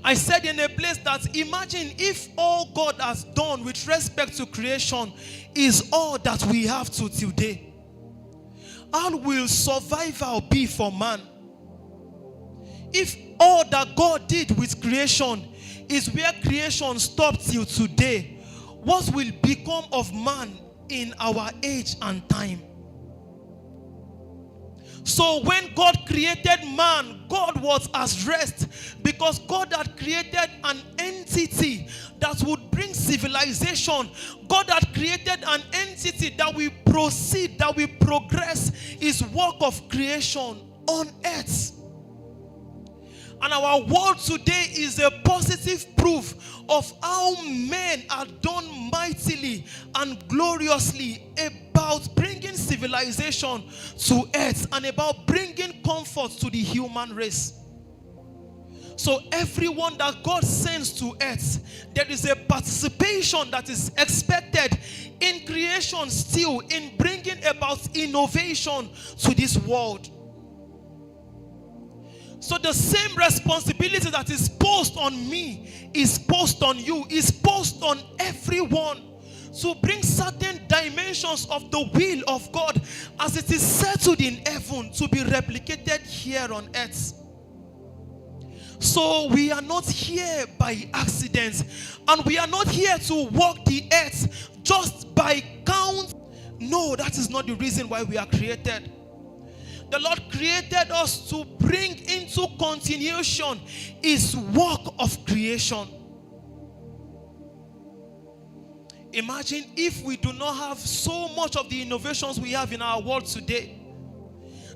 I said in a place that imagine if all God has done with respect to creation is all that we have to today. How will survival be for man? If all that God did with creation is where creation stopped till today, what will become of man in our age and time? So when God created man, God was at rest because God had created an entity that would bring civilization. God had created an entity that will proceed, that will progress his work of creation on earth. And our world today is a positive proof of how men are done mightily and gloriously about bringing civilization to earth and about bringing comfort to the human race. So everyone that God sends to earth, there is a participation that is expected in creation still, in bringing about innovation to this world. So the same responsibility that is posed on me is posed on you, is posed on everyone to bring certain dimensions of the will of God as it is settled in heaven to be replicated here on earth. So we are not here by accident, and we are not here to walk the earth just by count. No, that is not the reason why we are created. The Lord created us to bring into continuation his work of creation. Imagine if we do not have so much of the innovations we have in our world today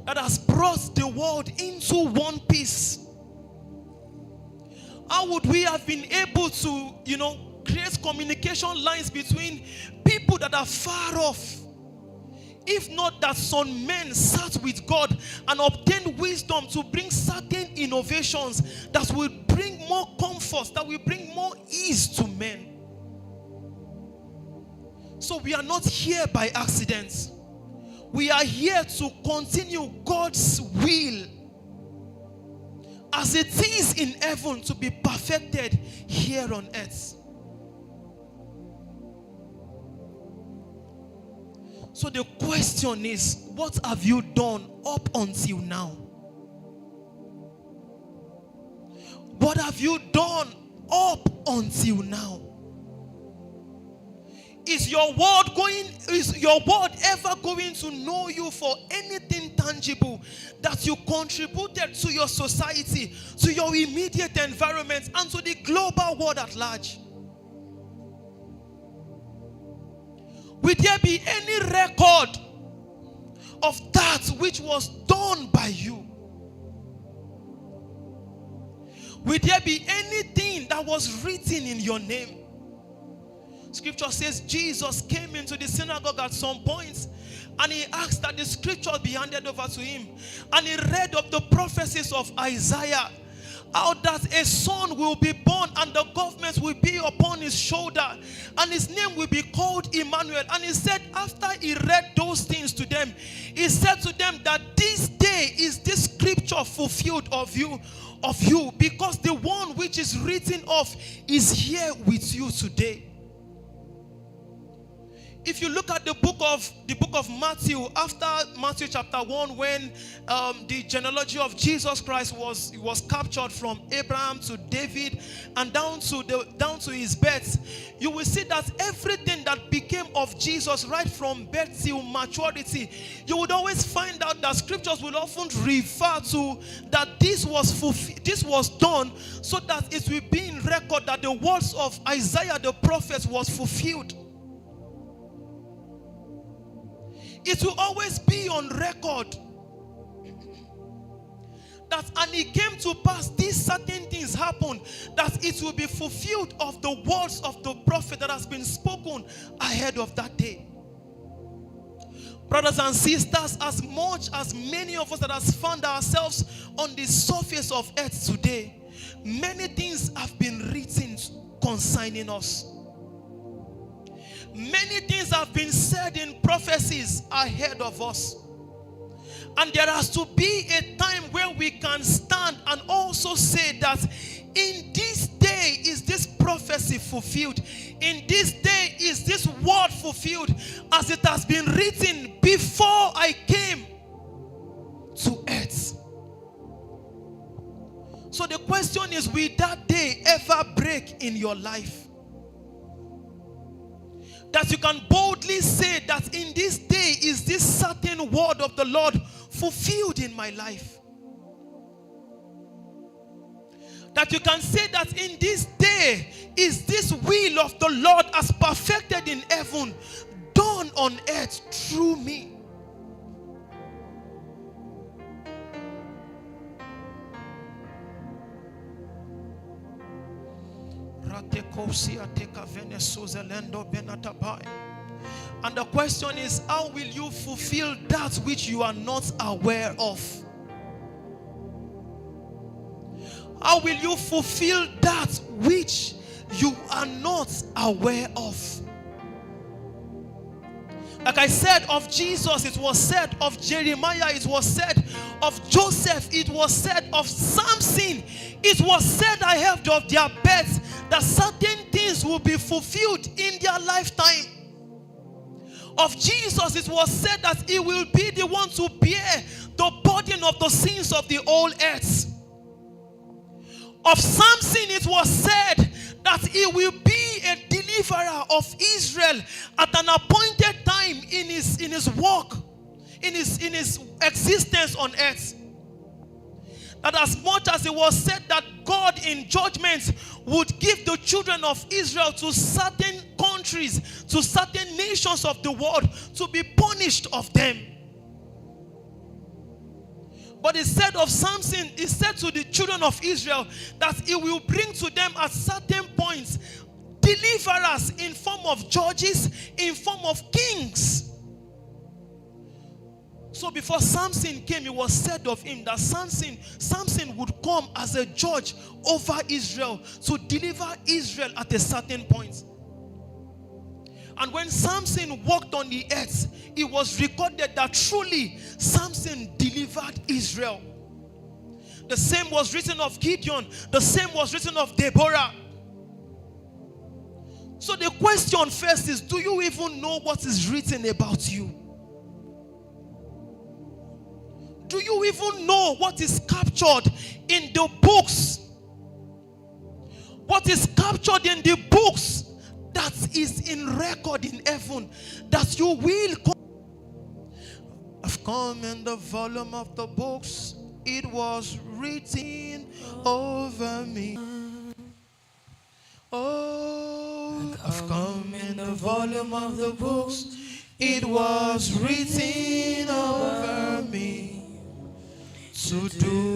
that has brought the world into one piece. How would we have been able to, create communication lines between people that are far off? If not that some men sat with God and obtained wisdom to bring certain innovations that will bring more comfort, that will bring more ease to men. So we are not here by accident. We are here to continue God's will as it is in heaven to be perfected here on earth. So the question is, what have you done up until now? What have you done up until now? Is your world ever going to know you for anything tangible that you contributed to your society, to your immediate environment, and to the global world at large? Will there be any record of that which was done by you? Will there be anything that was written in your name? Scripture says Jesus came into the synagogue at some point and he asked that the scripture be handed over to him. And he read of the prophecies of Isaiah, how that a son will be born and the government will be upon his shoulder and his name will be called Emmanuel. And he said, after he read those things to them, he said to them that this day is this scripture fulfilled of you, because the one which is written of is here with you today. If you look at the book of Matthew, after Matthew chapter 1, when the genealogy of Jesus Christ was captured from Abraham to David and down to his birth, you will see that everything that became of Jesus right from birth till maturity, you would always find out that scriptures will often refer to that this was done so that it will be in record that the words of Isaiah the prophet was fulfilled. It will always be on record that, and it came to pass, these certain things happened, that it will be fulfilled of the words of the prophet that has been spoken ahead of that day. Brothers and sisters, as much as many of us that has found ourselves on the surface of earth today, many things have been written concerning us. Many things have been said in prophecies ahead of us. And there has to be a time where we can stand and also say that in this fulfilled. In this day is this word fulfilled, as it has been written before I came to earth. So the question is, will that day ever break in your life? That you can boldly say that in this day is this certain word of the Lord fulfilled in my life. That you can say that in this day is this will of the Lord as perfected in heaven, done on earth through me. And the question is, how will you fulfill that which you are not aware of? How will you fulfill that which you are not aware of? Like I said of Jesus, it was said; of Jeremiah, it was said; of Joseph, it was said; of Samson, it was said ahead of their births that certain things will be fulfilled in their lifetime. Of Jesus, it was said that he will be the one to bear the burden of the sins of the whole earth. Of Samson, it was said that he will be a deliverer of Israel at an appointed time in his work, in his existence on earth. That as much as it was said that God in judgment would give the children of Israel to certain countries, to certain nations of the world, to be punished of them. But it said of Samson, it said to the children of Israel that he will bring to them at certain points deliverers in form of judges, in form of kings. So before Samson came, it was said of him that Samson would come as a judge over Israel to deliver Israel at a certain point. And when Samson walked on the earth, it was recorded that truly Samson delivered Israel. The same was written of Gideon. The same was written of Deborah. So the question first is, do you even know what is written about you? Do you even know what is captured in the books? What is captured in the books that is in record in heaven, that you will come? I've come in the volume of the books. It was written over me. Oh, I've come in the volume of the books. It was written over me to do